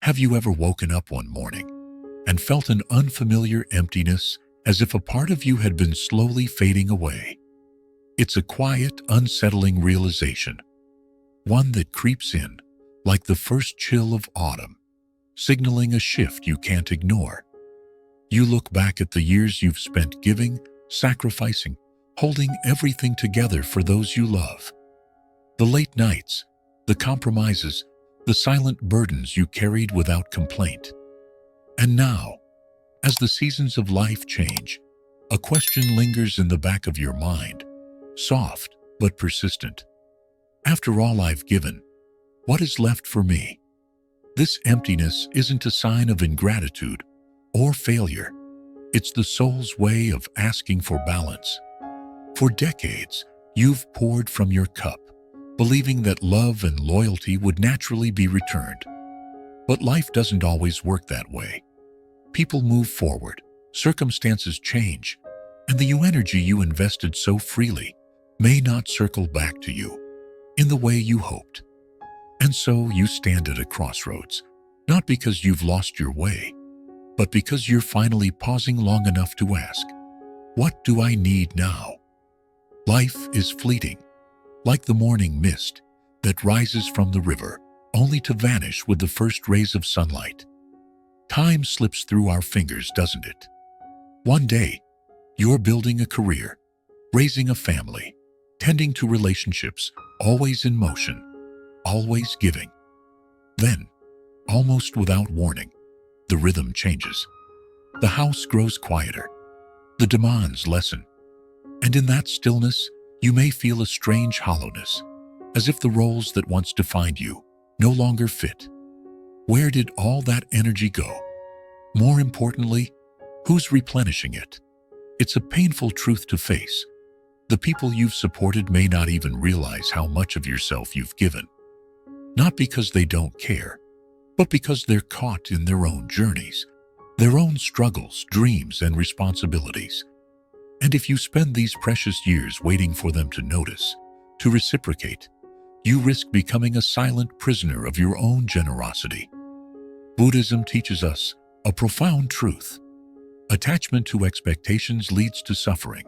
Have you ever woken up one morning and felt an unfamiliar emptiness as if a part of you had been slowly fading away? It's a quiet, unsettling realization, one that creeps in like the first chill of autumn, signaling a shift you can't ignore. You look back at the years you've spent giving, sacrificing, holding everything together for those you love. The late nights, the compromises, the silent burdens you carried without complaint. And now, as the seasons of life change, a question lingers in the back of your mind, soft but persistent. After all I've given, what is left for me? This emptiness isn't a sign of ingratitude or failure. It's the soul's way of asking for balance. For decades, you've poured from your cup, believing that love and loyalty would naturally be returned. But life doesn't always work that way. People move forward, circumstances change, and the energy you invested so freely may not circle back to you in the way you hoped. And so you stand at a crossroads, not because you've lost your way, but because you're finally pausing long enough to ask, what do I need now? Life is fleeting, like the morning mist that rises from the river, only to vanish with the first rays of sunlight. Time slips through our fingers, doesn't it? One day, you're building a career, raising a family, tending to relationships, always in motion, always giving. Then, almost without warning, the rhythm changes. The house grows quieter, the demands lessen, and in that stillness, you may feel a strange hollowness, as if the roles that once defined you no longer fit. Where did all that energy go? More importantly, who's replenishing it? It's a painful truth to face. The people you've supported may not even realize how much of yourself you've given. Not because they don't care, but because they're caught in their own journeys, their own struggles, dreams, and responsibilities. And if you spend these precious years waiting for them to notice, to reciprocate, you risk becoming a silent prisoner of your own generosity. Buddhism teaches us a profound truth. Attachment to expectations leads to suffering.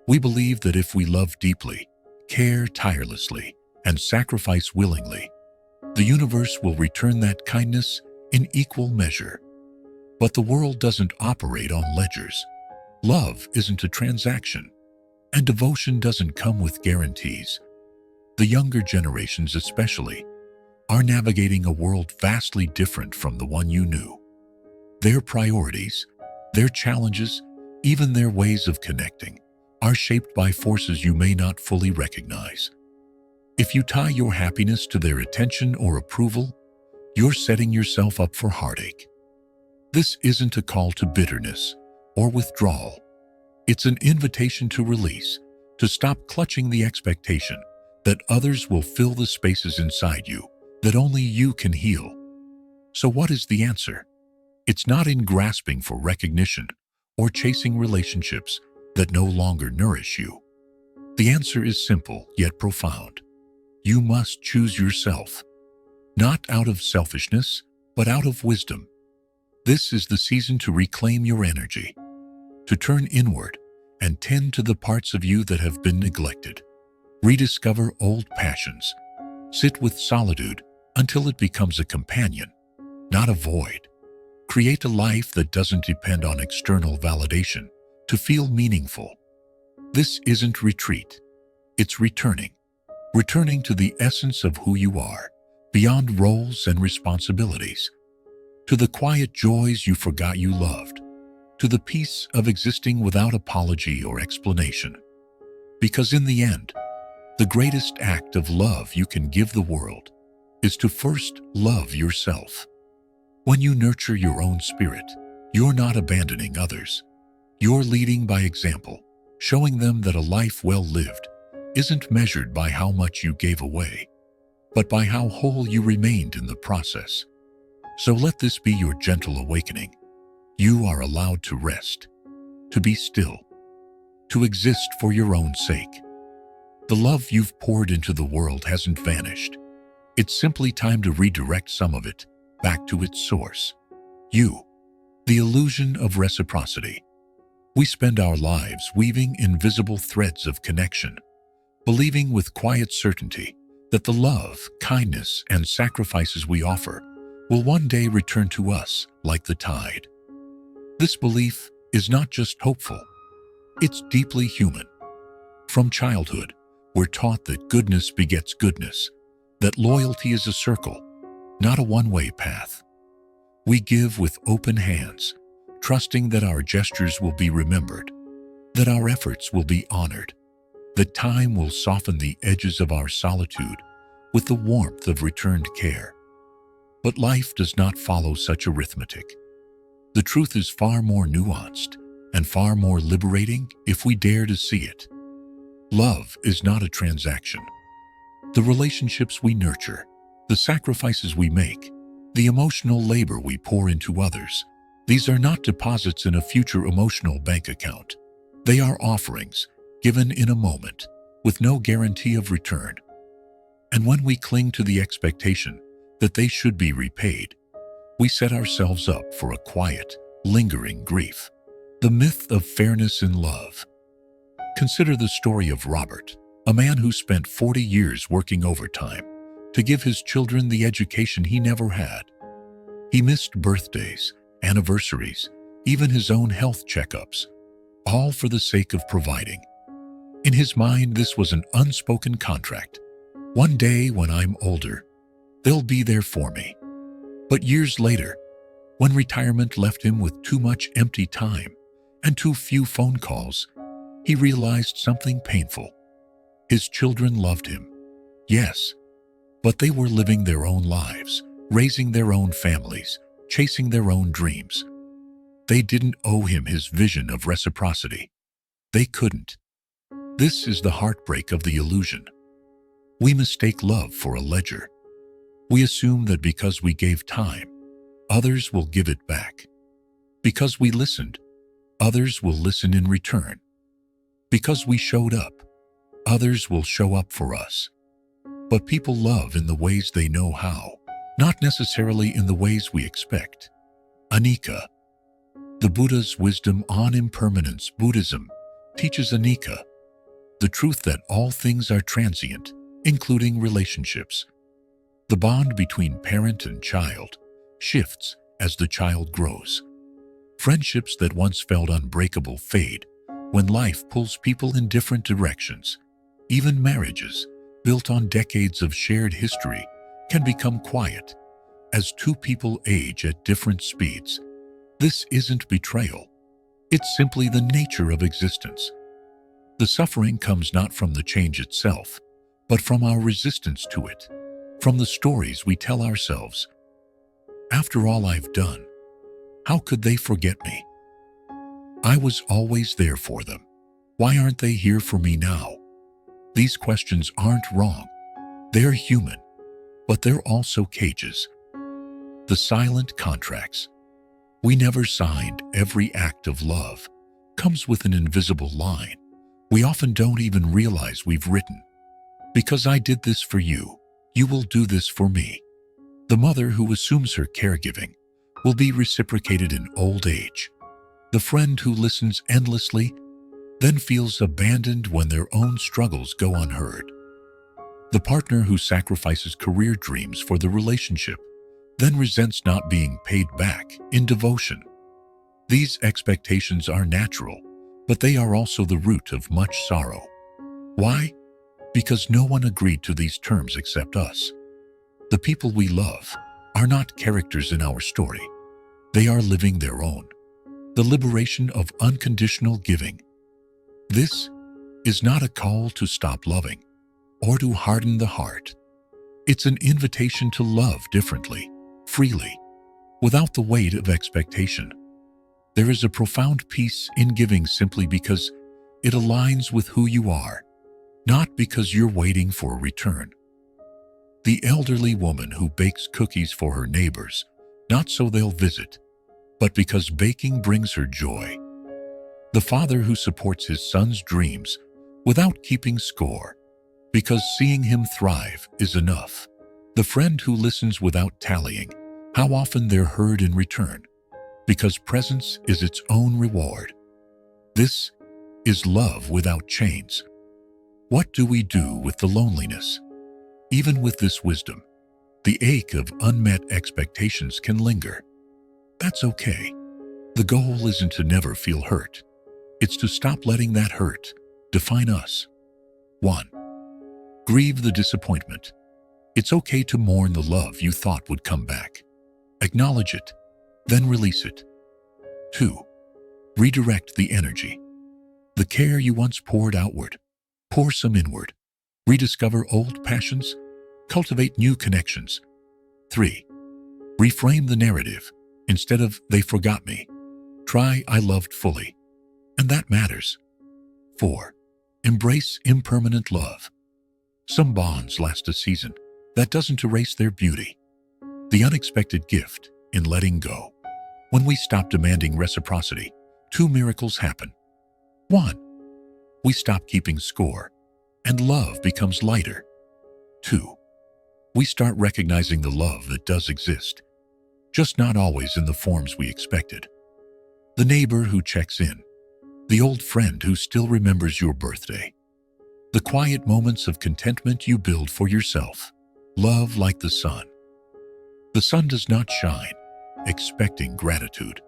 We believe that if we love deeply, care tirelessly, and sacrifice willingly, the universe will return that kindness in equal measure. But the world doesn't operate on ledgers. Love isn't a transaction, and devotion doesn't come with guarantees. The younger generations especially are navigating a world vastly different from the one you knew. Their priorities, their challenges, even their ways of connecting are shaped by forces you may not fully recognize. If you tie your happiness to their attention or approval, you're setting yourself up for heartache. This isn't a call to bitterness or withdrawal. It's an invitation to release, to stop clutching the expectation that others will fill the spaces inside you that only you can heal. So what is the answer? It's not in grasping for recognition or chasing relationships that no longer nourish you. The answer is simple yet profound. You must choose yourself, not out of selfishness, but out of wisdom. This is the season to reclaim your energy, to turn inward and tend to the parts of you that have been neglected. Rediscover old passions. Sit with solitude until it becomes a companion, not a void. Create a life that doesn't depend on external validation to feel meaningful. This isn't retreat. It's returning. Returning to the essence of who you are, beyond roles and responsibilities. To the quiet joys you forgot you loved. To the peace of existing without apology or explanation. Because in the end, the greatest act of love you can give the world is to first love yourself. When you nurture your own spirit, you're not abandoning others. You're leading by example, showing them that a life well lived isn't measured by how much you gave away, but by how whole you remained in the process. So let this be your gentle awakening. You are allowed to rest, to be still, to exist for your own sake. The love you've poured into the world hasn't vanished. It's simply time to redirect some of it back to its source. You, the illusion of reciprocity. We spend our lives weaving invisible threads of connection, believing with quiet certainty that the love, kindness, and sacrifices we offer will one day return to us like the tide. This belief is not just hopeful, it's deeply human. From childhood, we're taught that goodness begets goodness, that loyalty is a circle, not a one-way path. We give with open hands, trusting that our gestures will be remembered, that our efforts will be honored, that time will soften the edges of our solitude with the warmth of returned care. But life does not follow such arithmetic. The truth is far more nuanced and far more liberating if we dare to see it. Love is not a transaction. The relationships we nurture, the sacrifices we make, the emotional labor we pour into others, these are not deposits in a future emotional bank account. They are offerings given in a moment with no guarantee of return. And when we cling to the expectation that they should be repaid, we set ourselves up for a quiet, lingering grief. The myth of fairness in love. Consider the story of Robert, a man who spent 40 years working overtime to give his children the education he never had. He missed birthdays, anniversaries, even his own health checkups, all for the sake of providing. In his mind, this was an unspoken contract. One day when I'm older, they'll be there for me. But years later, when retirement left him with too much empty time and too few phone calls, he realized something painful. His children loved him, yes, but they were living their own lives, raising their own families, chasing their own dreams. They didn't owe him his vision of reciprocity. They couldn't. This is the heartbreak of the illusion. We mistake love for a ledger. We assume that because we gave time, others will give it back. Because we listened, others will listen in return. Because we showed up, others will show up for us. But people love in the ways they know how, not necessarily in the ways we expect. Anicca. The Buddha's wisdom on impermanence. Buddhism teaches anicca, the truth that all things are transient, including relationships. The bond between parent and child shifts as the child grows. Friendships that once felt unbreakable fade when life pulls people in different directions. Even marriages, built on decades of shared history, can become quiet as two people age at different speeds. This isn't betrayal. It's simply the nature of existence. The suffering comes not from the change itself, but from our resistance to it, from the stories we tell ourselves. After all I've done, how could they forget me? I was always there for them. Why aren't they here for me now? These questions aren't wrong. They're human, but they're also cages. The silent contracts we never signed. Every act of love comes with an invisible line we often don't even realize we've written. Because I did this for you, you will do this for me. The mother who assumes her caregiving will be reciprocated in old age. The friend who listens endlessly then feels abandoned when their own struggles go unheard. The partner who sacrifices career dreams for the relationship then resents not being paid back in devotion. These expectations are natural, but they are also the root of much sorrow. Why? Because no one agreed to these terms except us. The people we love are not characters in our story. They are living their own. The liberation of unconditional giving. This is not a call to stop loving or to harden the heart. It's an invitation to love differently, freely, without the weight of expectation. There is a profound peace in giving simply because it aligns with who you are, not because you're waiting for a return. The elderly woman who bakes cookies for her neighbors, not so they'll visit, but because baking brings her joy. The father who supports his son's dreams without keeping score, because seeing him thrive is enough. The friend who listens without tallying how often they're heard in return, because presence is its own reward. This is love without chains. What do we do with the loneliness? Even with this wisdom, the ache of unmet expectations can linger. That's okay. The goal isn't to never feel hurt. It's to stop letting that hurt define us. 1. Grieve the disappointment. It's okay to mourn the love you thought would come back. Acknowledge it, then release it. 2. Redirect the energy. The care you once poured outward, pour some inward. Rediscover old passions, cultivate new connections. 3. Reframe the narrative. Instead of "they forgot me," try "I loved fully." And that matters. 4. Embrace impermanent love. Some bonds last a season. That doesn't erase their beauty. The unexpected gift in letting go. When we stop demanding reciprocity, 2 miracles happen. 1. We stop keeping score, and love becomes lighter. 2. We start recognizing the love that does exist, just not always in the forms we expected. The neighbor who checks in, the old friend who still remembers your birthday, the quiet moments of contentment you build for yourself. Love like the sun. The sun does not shine expecting gratitude.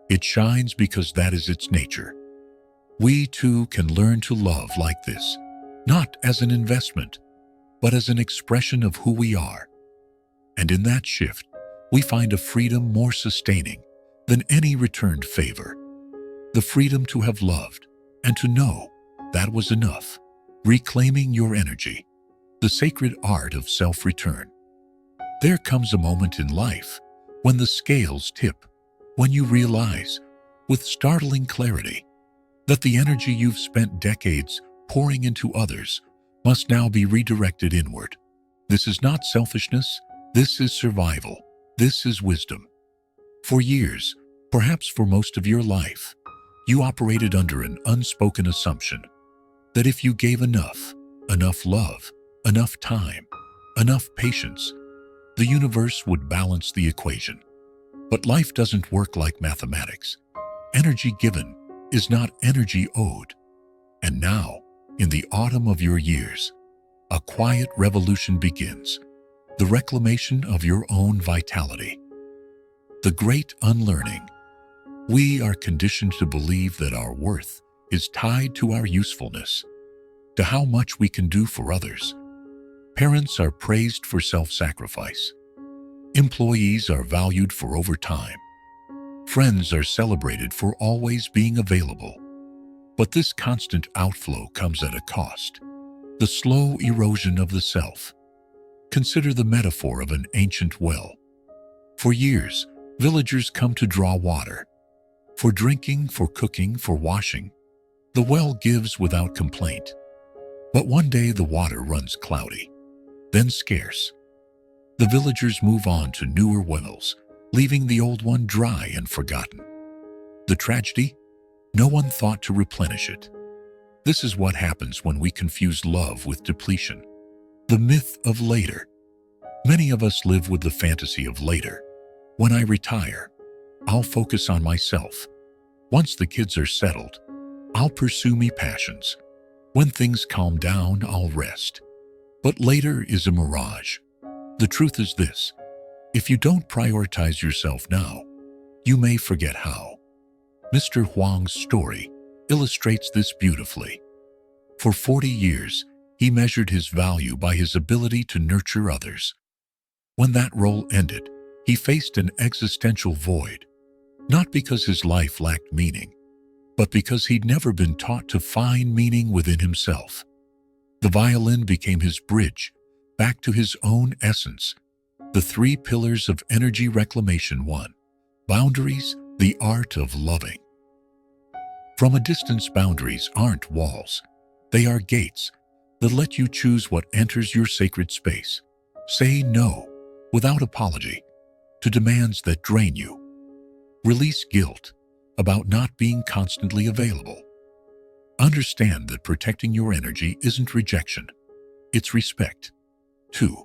It shines because that is its nature. We too can learn to love like this, not as an investment, but as an expression of who we are. And in that shift, we find a freedom more sustaining than any returned favor. The freedom to have loved and to know that was enough. Reclaiming your energy, the sacred art of self-return. There comes a moment in life when the scales tip, when you realize, with startling clarity, that the energy you've spent decades pouring into others must now be redirected inward. This is not selfishness, this is survival, this is wisdom. For years, perhaps for most of your life, you operated under an unspoken assumption that if you gave enough love, enough time, enough patience, the universe would balance the equation. But life doesn't work like mathematics. Energy given is not energy owed. And now, in the autumn of your years, a quiet revolution begins, the reclamation of your own vitality. The great unlearning. We are conditioned to believe that our worth is tied to our usefulness, to how much we can do for others. Parents are praised for self-sacrifice. Employees are valued for overtime. Friends are celebrated for always being available. But this constant outflow comes at a cost, the slow erosion of the self. Consider the metaphor of an ancient well. For years, villagers come to draw water. For drinking, for cooking, for washing. The well gives without complaint. But one day the water runs cloudy, then scarce. The villagers move on to newer wells, leaving the old one dry and forgotten. The tragedy? No one thought to replenish it. This is what happens when we confuse love with depletion. The myth of later. Many of us live with the fantasy of later. When I retire, I'll focus on myself. Once the kids are settled, I'll pursue me passions. When things calm down, I'll rest. But later is a mirage. The truth is this: if you don't prioritize yourself now, you may forget how. Mr. Huang's story illustrates this beautifully. For 40 years, he measured his value by his ability to nurture others. When that role ended, he faced an existential void, not because his life lacked meaning, but because he'd never been taught to find meaning within himself. The violin became his bridge back to his own essence. The 3 pillars of energy reclamation. 1. Boundaries, the art of loving. From a distance, boundaries aren't walls. They are gates that let you choose what enters your sacred space. Say no, without apology, to demands that drain you. Release guilt about not being constantly available. Understand that protecting your energy isn't rejection, it's respect. 2.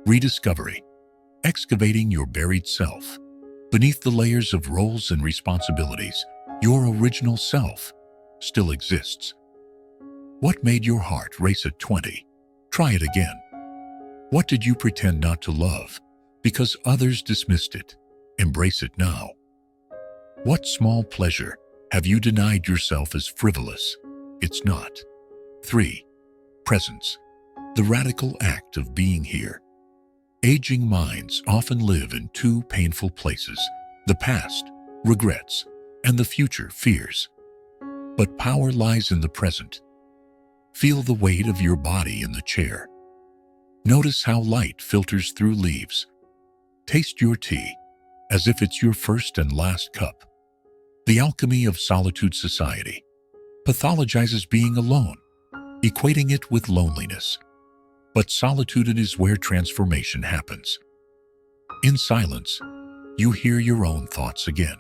Rediscovery. excavating your buried self. Beneath the layers of roles and responsibilities, your original self still exists. What made your heart race at 20? Try it again. What did you pretend not to love because others dismissed it? Embrace it now. What small pleasure have you denied yourself as frivolous? It's not. 3. Presence. The radical act of being here. Aging minds often live in two painful places: the past, regrets, and the future, fears. But power lies in the present. Feel the weight of your body in the chair. Notice how light filters through leaves. Taste your tea as if it's your first and last cup. The alchemy of solitude society pathologizes being alone, equating it with loneliness. But solitude is where transformation happens. In silence, you hear your own thoughts again.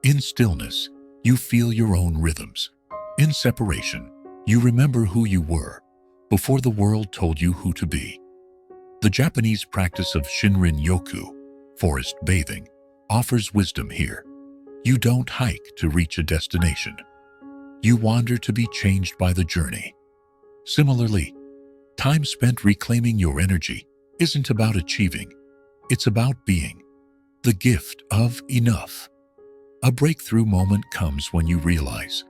In stillness, you feel your own rhythms. In separation, you remember who you were before the world told you who to be. The Japanese practice of Shinrin-yoku, forest bathing, offers wisdom here. You don't hike to reach a destination. You wander to be changed by the journey. Similarly, time spent reclaiming your energy isn't about achieving, it's about being. The gift of enough. A breakthrough moment comes when you realize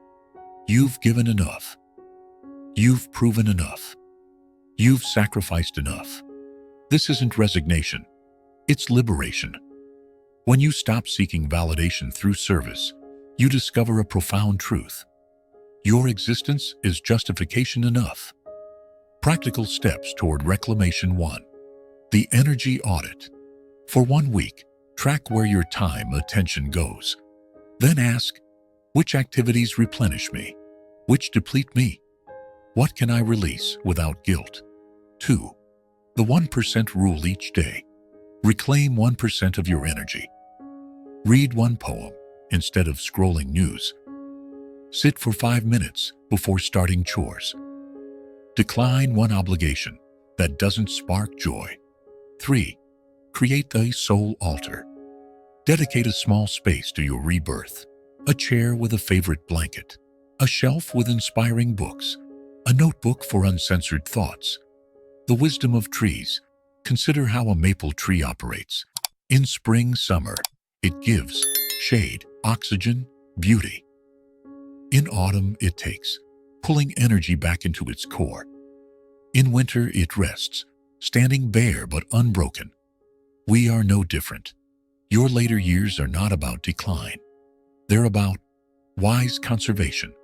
you've given enough. You've proven enough. You've sacrificed enough. This isn't resignation, it's liberation. When you stop seeking validation through service, you discover a profound truth. Your existence is justification enough. Practical steps toward reclamation. 1. The energy audit. For 1 week, track where your time, attention goes. Then ask, which activities replenish me? Which deplete me? What can I release without guilt? 2. The 1% rule each day. Reclaim 1% of your energy. Read one poem instead of scrolling news. Sit for 5 minutes before starting chores. Decline one obligation that doesn't spark joy. 3. Create a soul altar. Dedicate a small space to your rebirth. A chair with a favorite blanket. A shelf with inspiring books. A notebook for uncensored thoughts. The wisdom of trees. Consider how a maple tree operates. In spring, summer, it gives shade, oxygen, beauty. In autumn, it takes, pulling energy back into its core. In winter, it rests, standing bare but unbroken. We are no different. Your later years are not about decline. They're about wise conservation.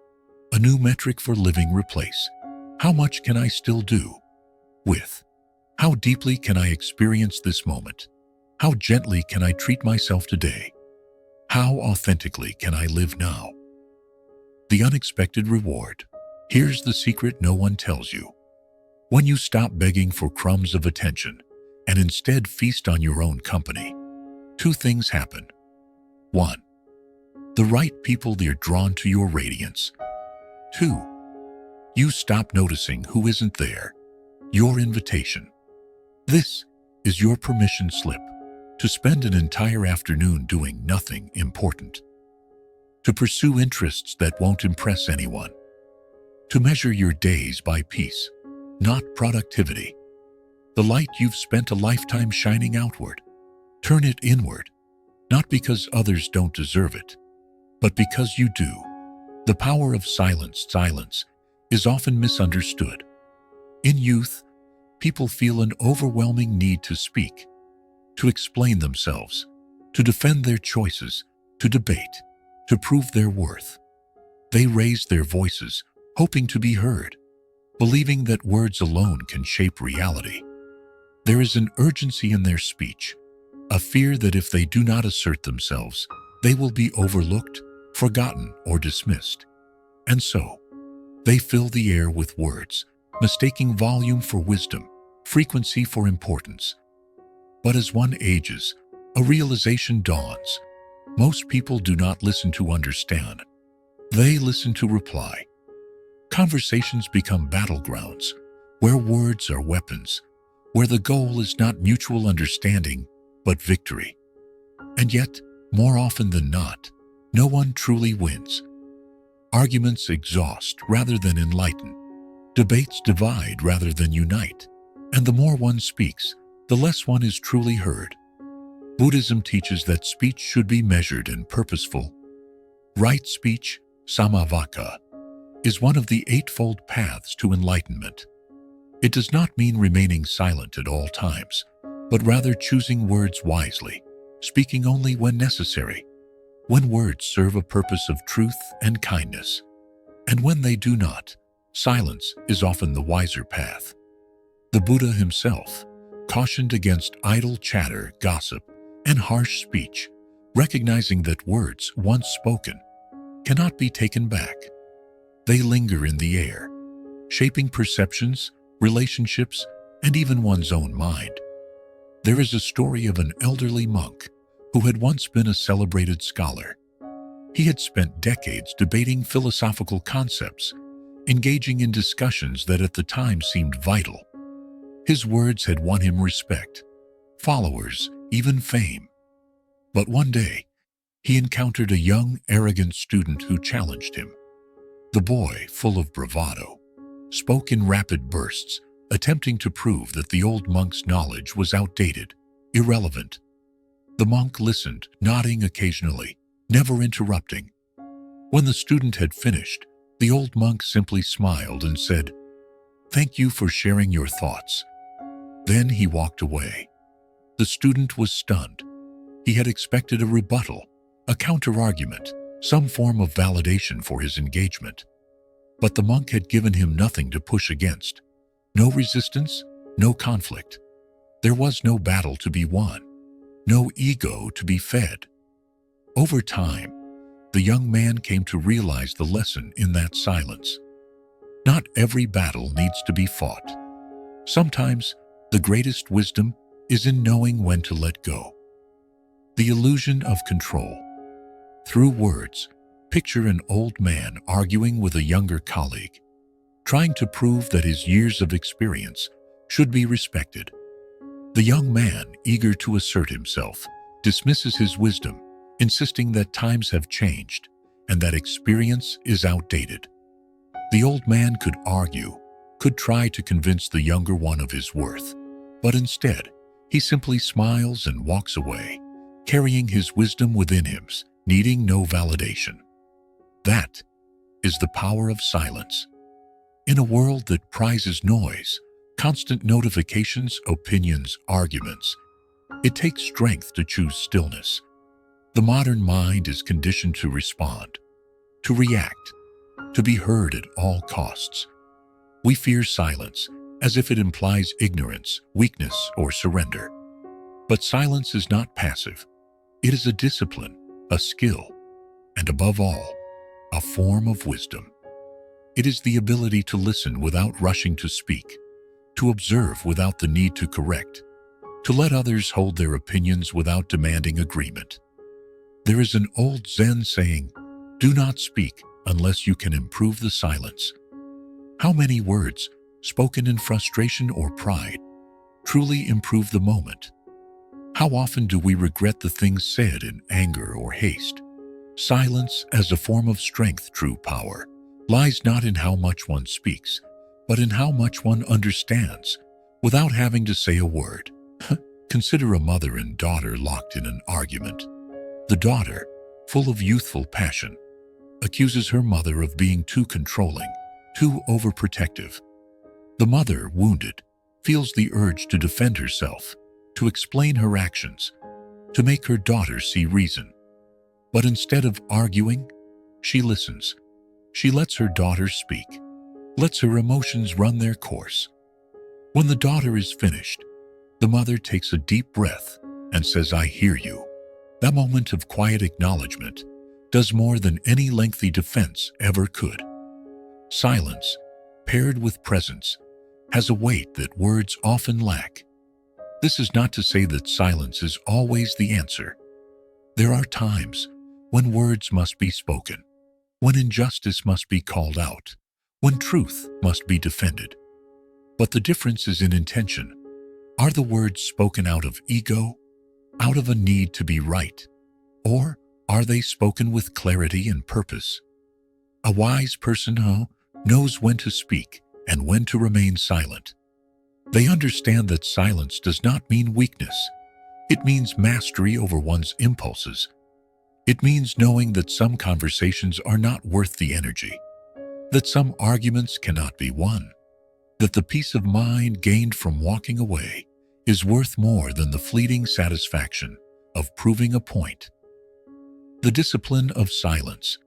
A new metric for living. Replace how much can I still do with how deeply can I experience this moment? How gently can I treat myself today? How authentically can I live now? The unexpected reward. Here's the secret no one tells you. When you stop begging for crumbs of attention and instead feast on your own company, 2 things happen. 1. The right people, they're drawn to your radiance. 2. You stop noticing who isn't there. Your invitation. This is your permission slip to spend an entire afternoon doing nothing important. To pursue interests that won't impress anyone. To measure your days by peace, not productivity. The light you've spent a lifetime shining outward, turn it inward, not because others don't deserve it, but because you do. The power of silence. Silence is often misunderstood. In youth, people feel an overwhelming need to speak, to explain themselves, to defend their choices, to debate, to prove their worth. They raise their voices, hoping to be heard, believing that words alone can shape reality. There is an urgency in their speech, a fear that if they do not assert themselves, they will be overlooked, forgotten, or dismissed. And so, they fill the air with words, mistaking volume for wisdom, frequency for importance. But as one ages, a realization dawns. Most people do not listen to understand. They listen to reply. Conversations become battlegrounds, where words are weapons, where the goal is not mutual understanding, but victory. And yet, more often than not, no one truly wins. Arguments exhaust rather than enlighten. Debates divide rather than unite. And the more one speaks, the less one is truly heard. Buddhism teaches that speech should be measured and purposeful. Right speech, samavaka, is one of the eightfold paths to enlightenment. It does not mean remaining silent at all times, but rather choosing words wisely, speaking only when necessary, when words serve a purpose of truth and kindness. And when they do not, silence is often the wiser path. The Buddha himself cautioned against idle chatter, gossip, and harsh speech, recognizing that words once spoken cannot be taken back. They linger in the air, shaping perceptions, relationships, and even one's own mind. There is a story of an elderly monk who had once been a celebrated scholar. He had spent decades debating philosophical concepts, engaging in discussions that at the time seemed vital. His words had won him respect, followers, even fame. But one day, he encountered a young, arrogant student who challenged him. The boy, full of bravado, spoke in rapid bursts, attempting to prove that the old monk's knowledge was outdated, irrelevant. The monk listened, nodding occasionally, never interrupting. When the student had finished, the old monk simply smiled and said, "Thank you for sharing your thoughts." Then he walked away. The student was stunned. He had expected a rebuttal, a counter-argument, some form of validation for his engagement. But the monk had given him nothing to push against. No resistance, no conflict. There was no battle to be won, no ego to be fed. Over time, the young man came to realize the lesson in that silence. Not every battle needs to be fought. Sometimes, the greatest wisdom is in knowing when to let go. The illusion of control. Through words, picture an old man arguing with a younger colleague, trying to prove that his years of experience should be respected. The young man, eager to assert himself, dismisses his wisdom, insisting that times have changed and that experience is outdated. The old man could argue, could try to convince the younger one of his worth, but instead, he simply smiles and walks away, carrying his wisdom within him, needing no validation. That is the power of silence. In a world that prizes noise, constant notifications, opinions, arguments, it takes strength to choose stillness. The modern mind is conditioned to respond, to react, to be heard at all costs. We fear silence as if it implies ignorance, weakness, or surrender. But silence is not passive. It is a discipline, a skill, and above all, a form of wisdom. It is the ability to listen without rushing to speak, to observe without the need to correct, to let others hold their opinions without demanding agreement. There is an old Zen saying, "Do not speak unless you can improve the silence." How many words, spoken in frustration or pride, truly improve the moment? How often do we regret the things said in anger or haste? Silence as a form of strength, true power, lies not in how much one speaks, but in how much one understands, without having to say a word. Consider a mother and daughter locked in an argument. The daughter, full of youthful passion, accuses her mother of being too controlling, too overprotective. The mother, wounded, feels the urge to defend herself, to explain her actions, to make her daughter see reason. But instead of arguing, she listens. She lets her daughter speak, lets her emotions run their course. When the daughter is finished, the mother takes a deep breath and says, "I hear you." That moment of quiet acknowledgement does more than any lengthy defense ever could. Silence, paired with presence, has a weight that words often lack. This is not to say that silence is always the answer. There are times when words must be spoken, when injustice must be called out, when truth must be defended. But the difference is in intention. Are the words spoken out of ego, out of a need to be right, or are they spoken with clarity and purpose? A wise person knows when to speak and when to remain silent. They understand that silence does not mean weakness. It means mastery over one's impulses. It means knowing that some conversations are not worth the energy, that some arguments cannot be won, that the peace of mind gained from walking away is worth more than the fleeting satisfaction of proving a point. The discipline of silence.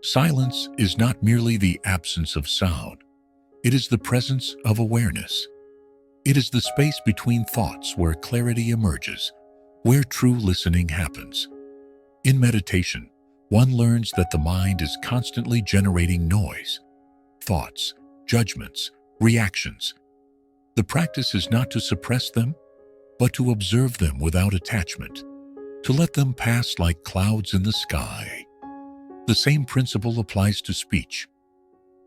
Silence is not merely the absence of sound. It is the presence of awareness. It is the space between thoughts where clarity emerges, where true listening happens. In meditation, one learns that the mind is constantly generating noise, thoughts, judgments, reactions. The practice is not to suppress them, but to observe them without attachment, to let them pass like clouds in the sky. The same principle applies to speech.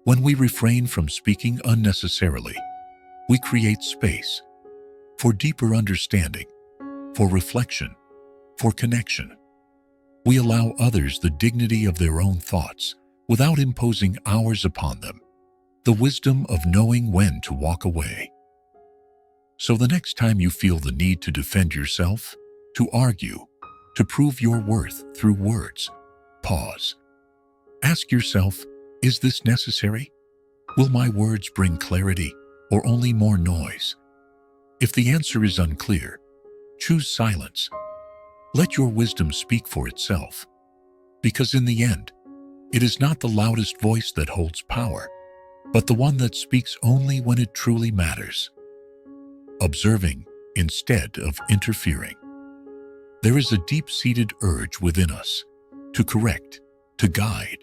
When we refrain from speaking unnecessarily, we create space for deeper understanding, for reflection, for connection. We allow others the dignity of their own thoughts without imposing ours upon them, the wisdom of knowing when to walk away. So the next time you feel the need to defend yourself, to argue, to prove your worth through words, pause. Ask yourself, is this necessary? Will my words bring clarity or only more noise? If the answer is unclear, choose silence. Let your wisdom speak for itself. Because in the end, it is not the loudest voice that holds power, but the one that speaks only when it truly matters. Observing instead of interfering. There is a deep-seated urge within us to correct, to guide,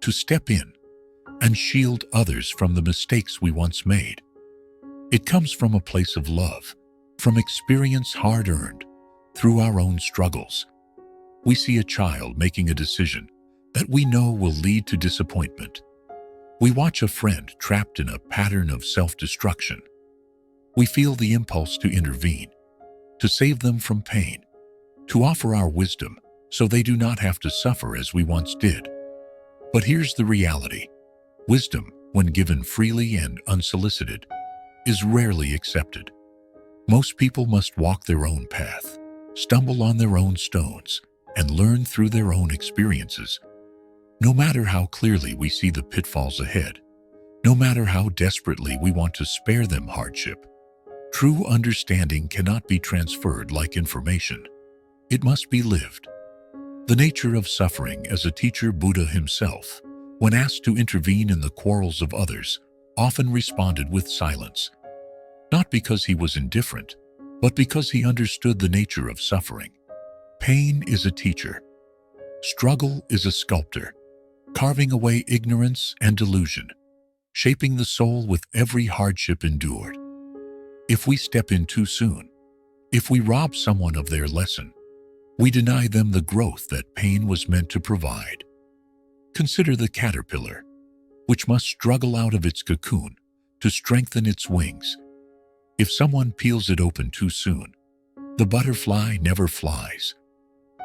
to step in and shield others from the mistakes we once made. It comes from a place of love, from experience hard-earned through our own struggles. We see a child making a decision that we know will lead to disappointment. We watch a friend trapped in a pattern of self-destruction. We feel the impulse to intervene, to save them from pain, to offer our wisdom so they do not have to suffer as we once did. But here's the reality. Wisdom, when given freely and unsolicited, is rarely accepted. Most people must walk their own path, stumble on their own stones, and learn through their own experiences. No matter how clearly we see the pitfalls ahead, no matter how desperately we want to spare them hardship, true understanding cannot be transferred like information. It must be lived. The nature of suffering, as a teacher Buddha himself, when asked to intervene in the quarrels of others, often responded with silence. Not because he was indifferent, but because he understood the nature of suffering. Pain is a teacher. Struggle is a sculptor, carving away ignorance and delusion, shaping the soul with every hardship endured. If we step in too soon, if we rob someone of their lesson, we deny them the growth that pain was meant to provide. Consider the caterpillar, which must struggle out of its cocoon to strengthen its wings. If someone peels it open too soon, the butterfly never flies.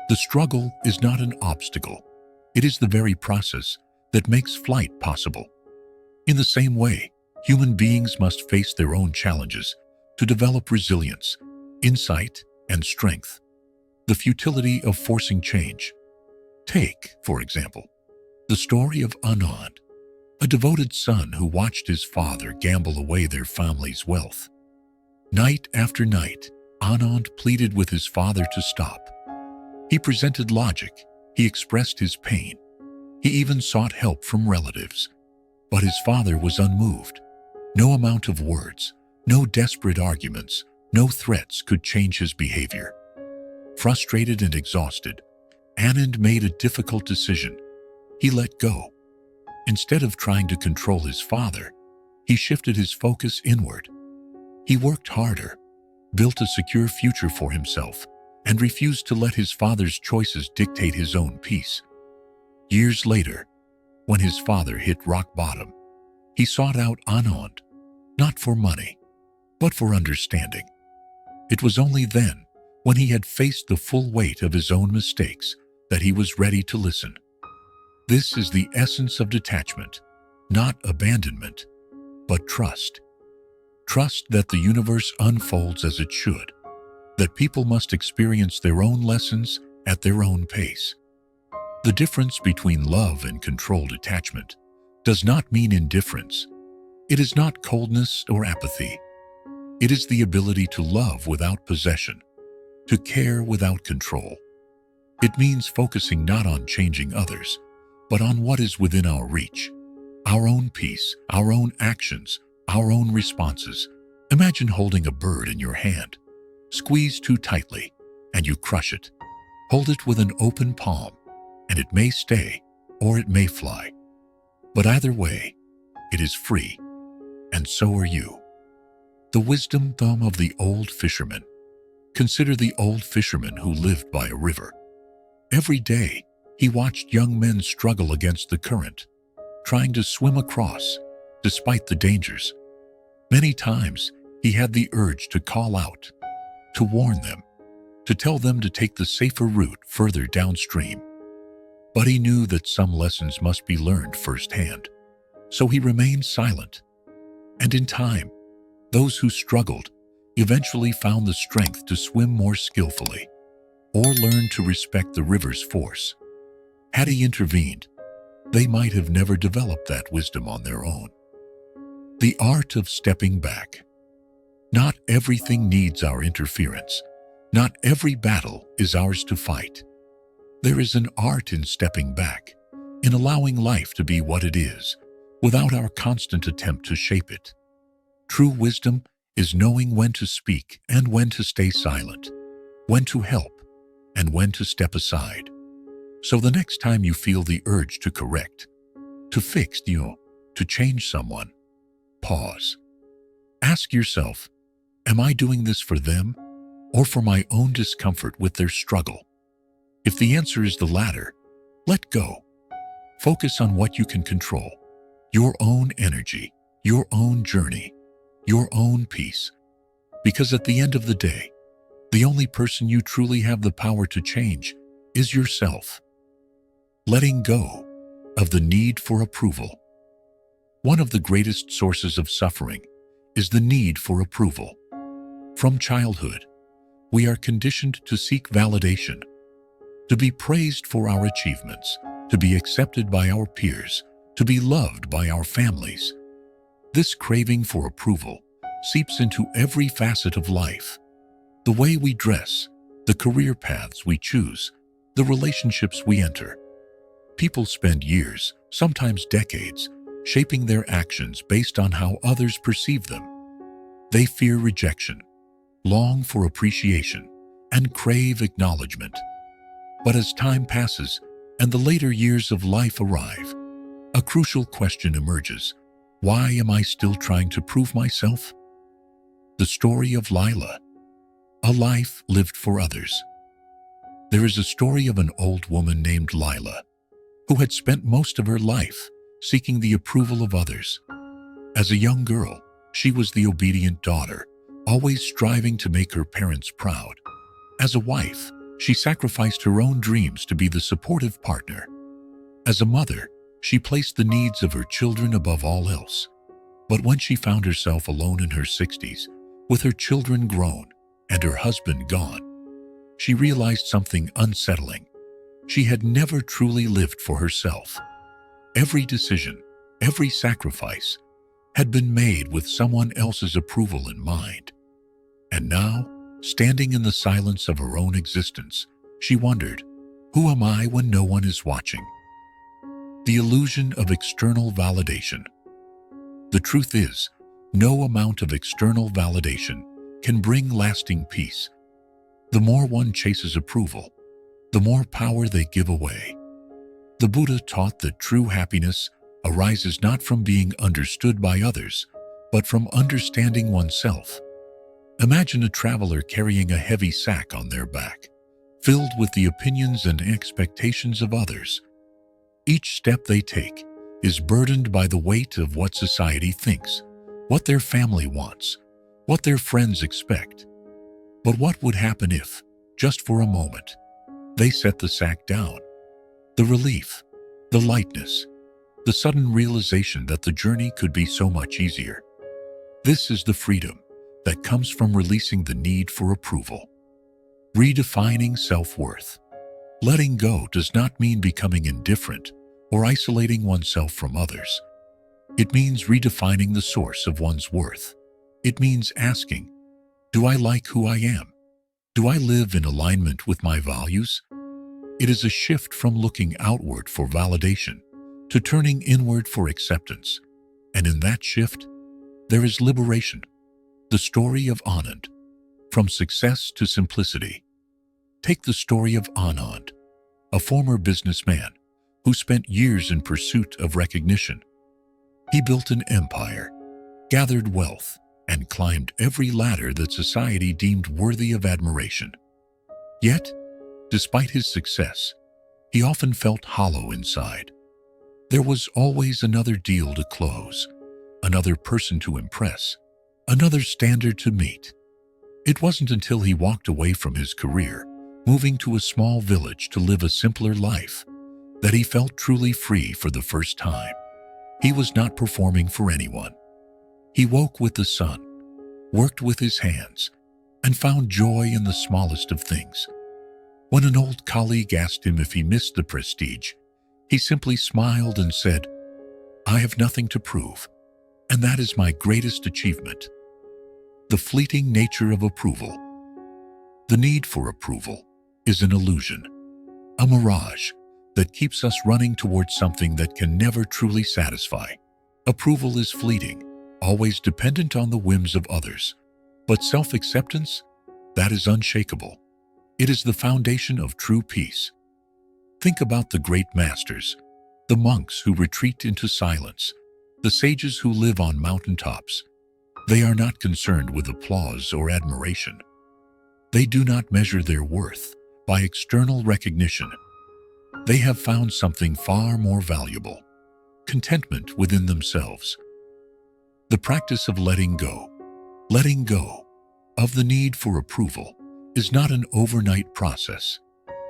The struggle is not an obstacle. It is the very process that makes flight possible. In the same way, human beings must face their own challenges to develop resilience, insight, and strength. The futility of forcing change. Take, for example, the story of Anand, a devoted son who watched his father gamble away their family's wealth. Night after night, Anand pleaded with his father to stop. He presented logic, he expressed his pain, he even sought help from relatives. But his father was unmoved. No amount of words, no desperate arguments, no threats could change his behavior. Frustrated and exhausted, Anand made a difficult decision. He let go. Instead of trying to control his father, he shifted his focus inward. He worked harder, built a secure future for himself, and refused to let his father's choices dictate his own peace. Years later, when his father hit rock bottom, he sought out Anand, not for money, but for understanding. It was only then, when he had faced the full weight of his own mistakes, that he was ready to listen. This is the essence of detachment, not abandonment, but trust. Trust that the universe unfolds as it should, that people must experience their own lessons at their own pace. The difference between love and controlled attachment does not mean indifference. It is not coldness or apathy. It is the ability to love without possession, to care without control. It means focusing not on changing others, but on what is within our reach, our own peace, our own actions, our own responses. Imagine holding a bird in your hand. Squeeze too tightly, and you crush it. Hold it with an open palm, and it may stay, or it may fly. But either way, it is free, and so are you. The wisdom of the old fisherman. Consider the old fisherman who lived by a river. Every day, he watched young men struggle against the current, trying to swim across, despite the dangers. Many times, he had the urge to call out, to warn them, to tell them to take the safer route further downstream. But he knew that some lessons must be learned firsthand, so he remained silent. And in time, those who struggled eventually found the strength to swim more skillfully, or learn to respect the river's force. Had he intervened, they might have never developed that wisdom on their own. The art of stepping back. Not everything needs our interference. Not every battle is ours to fight. There is an art in stepping back, in allowing life to be what it is, without our constant attempt to shape it. True wisdom is knowing when to speak and when to stay silent, when to help and when to step aside. So the next time you feel the urge to correct, to fix, to change someone, pause. Ask yourself, am I doing this for them or for my own discomfort with their struggle? If the answer is the latter, let go. Focus on what you can control, your own energy, your own journey, your own peace. Because at the end of the day, the only person you truly have the power to change is yourself. Letting go of the need for approval. One of the greatest sources of suffering is the need for approval. From childhood, we are conditioned to seek validation, to be praised for our achievements, to be accepted by our peers, to be loved by our families. This craving for approval seeps into every facet of life. The way we dress, the career paths we choose, the relationships we enter. People spend years, sometimes decades, shaping their actions based on how others perceive them. They fear rejection, long for appreciation, and crave acknowledgement. But as time passes and the later years of life arrive, a crucial question emerges. Why am I still trying to prove myself? The story of Lila, a life lived for others. There is a story of an old woman named Lila, who had spent most of her life seeking the approval of others. As a young girl, she was the obedient daughter, always striving to make her parents proud. As a wife, she sacrificed her own dreams to be the supportive partner. As a mother, she placed the needs of her children above all else. But when she found herself alone in her 60s, with her children grown and her husband gone, she realized something unsettling. She had never truly lived for herself. Every decision, every sacrifice, had been made with someone else's approval in mind. And now, standing in the silence of her own existence, she wondered, who am I when no one is watching? The illusion of external validation. The truth is, no amount of external validation can bring lasting peace. The more one chases approval, the more power they give away. The Buddha taught that true happiness arises not from being understood by others, but from understanding oneself. Imagine a traveler carrying a heavy sack on their back, filled with the opinions and expectations of others. Each step they take is burdened by the weight of what society thinks, what their family wants, what their friends expect. But what would happen if, just for a moment, they set the sack down? The relief, the lightness, the sudden realization that the journey could be so much easier. This is the freedom that comes from releasing the need for approval. Redefining self-worth. Letting go does not mean becoming indifferent or isolating oneself from others. It means redefining the source of one's worth. It means asking, do I like who I am? Do I live in alignment with my values? It is a shift from looking outward for validation to turning inward for acceptance. And in that shift, there is liberation. The story of Anand. From success to simplicity. Take the story of Anand, a former businessman who spent years in pursuit of recognition. He built an empire, gathered wealth, and climbed every ladder that society deemed worthy of admiration. Yet, despite his success, he often felt hollow inside. There was always another deal to close, another person to impress, another standard to meet. It wasn't until he walked away from his career, moving to a small village to live a simpler life, that he felt truly free for the first time. He was not performing for anyone. He woke with the sun, worked with his hands, and found joy in the smallest of things. When an old colleague asked him if he missed the prestige, he simply smiled and said, "I have nothing to prove, and that is my greatest achievement." The fleeting nature of approval. The need for approval is an illusion, a mirage that keeps us running towards something that can never truly satisfy. Approval is fleeting, always dependent on the whims of others. But self-acceptance, that is unshakable. It is the foundation of true peace. Think about the great masters, the monks who retreat into silence, the sages who live on mountaintops. They are not concerned with applause or admiration. They do not measure their worth by external recognition. They have found something far more valuable: contentment within themselves. The practice of letting go of the need for approval, is not an overnight process.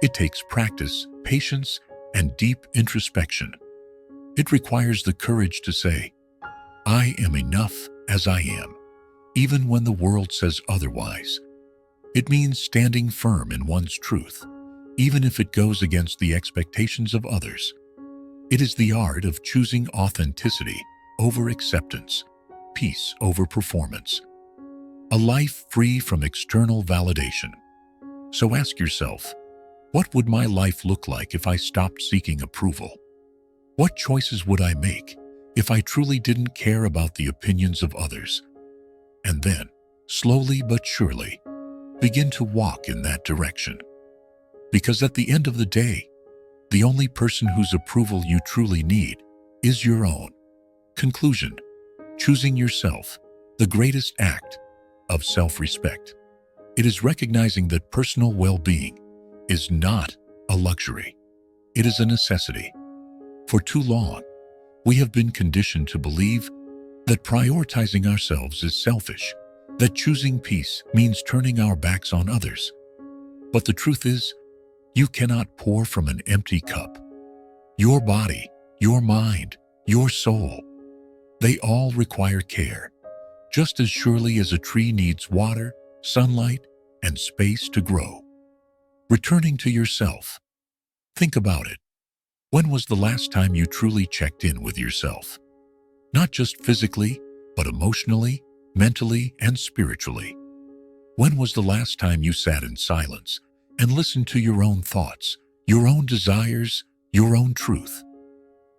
It takes practice, patience, and deep introspection. It requires the courage to say, "I am enough as I am," even when the world says otherwise. It means standing firm in one's truth, even if it goes against the expectations of others. It is the art of choosing authenticity over acceptance, peace over performance, a life free from external validation. So ask yourself, what would my life look like if I stopped seeking approval? What choices would I make if I truly didn't care about the opinions of others? And then, slowly but surely, begin to walk in that direction. Because at the end of the day, the only person whose approval you truly need is your own. Conclusion: choosing yourself, the greatest act of self-respect. It is recognizing that personal well-being is not a luxury. It is a necessity. For too long, we have been conditioned to believe that prioritizing ourselves is selfish, that choosing peace means turning our backs on others. But the truth is, you cannot pour from an empty cup. Your body, your mind, your soul, they all require care, just as surely as a tree needs water, sunlight, and space to grow. Returning to yourself. Think about it. When was the last time you truly checked in with yourself? Not just physically, but emotionally, mentally, and spiritually. When was the last time you sat in silence and listened to your own thoughts, your own desires, your own truth?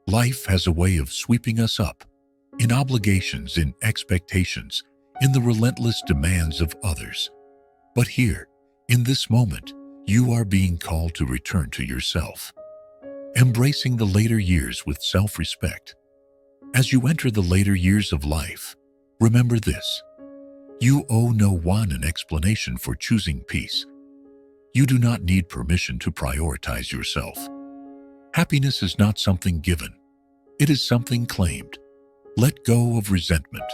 Life has a way of sweeping us up, in obligations, in expectations, in the relentless demands of others. But here, in this moment, you are being called to return to yourself. Embracing the later years with self-respect. As you enter the later years of life, remember this: you owe no one an explanation for choosing peace. You do not need permission to prioritize yourself. Happiness is not something given. It is something claimed. Let go of resentment.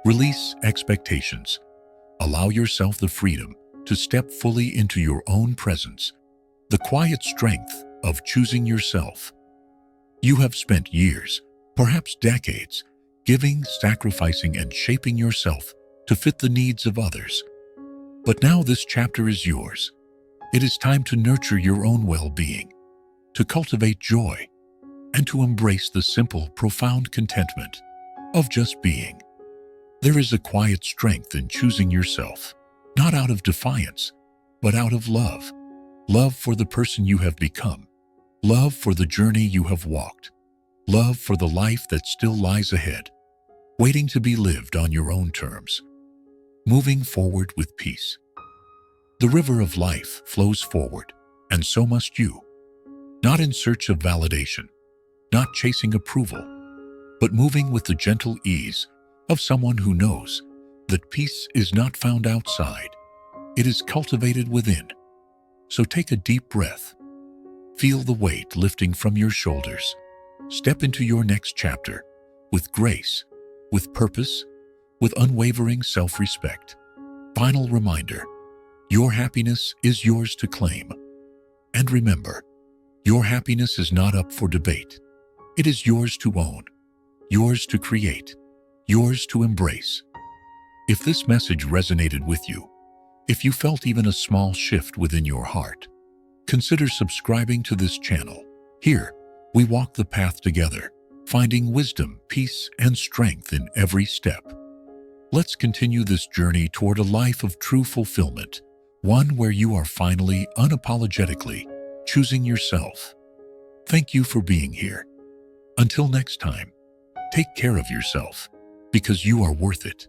Release expectations. Allow yourself the freedom to step fully into your own presence, the quiet strength of choosing yourself. You have spent years, perhaps decades, giving, sacrificing, and shaping yourself to fit the needs of others. But now this chapter is yours. It is time to nurture your own well-being, to cultivate joy, and to embrace the simple, profound contentment of just being. There is a quiet strength in choosing yourself, not out of defiance, but out of love. Love for the person you have become, love for the journey you have walked, love for the life that still lies ahead, waiting to be lived on your own terms, moving forward with peace. The river of life flows forward, and so must you, not in search of validation, not chasing approval, but moving with the gentle ease of someone who knows that peace is not found outside, it is cultivated within. So take a deep breath. Feel the weight lifting from your shoulders. Step into your next chapter with grace, with purpose, with unwavering self-respect. Final reminder, your happiness is yours to claim. And remember, your happiness is not up for debate. It is yours to own, yours to create, yours to embrace. If this message resonated with you, if you felt even a small shift within your heart, consider subscribing to this channel. Here, we walk the path together, finding wisdom, peace, and strength in every step. Let's continue this journey toward a life of true fulfillment, one where you are finally, unapologetically, choosing yourself. Thank you for being here. Until next time, take care of yourself, because you are worth it.